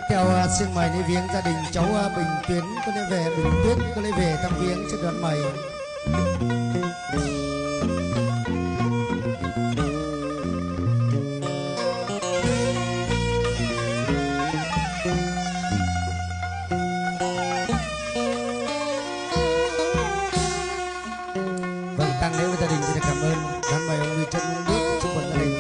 theo xin mời đi viếng gia đình cháu Bình Tuyến có lẽ về Bình Tuyết có lẽ về thăm viếng trên đoàn mày. Vâng, tăng lễ với gia đình xin cảm ơn đoàn mày ông Như chân uống nước chúc mừng gia đình.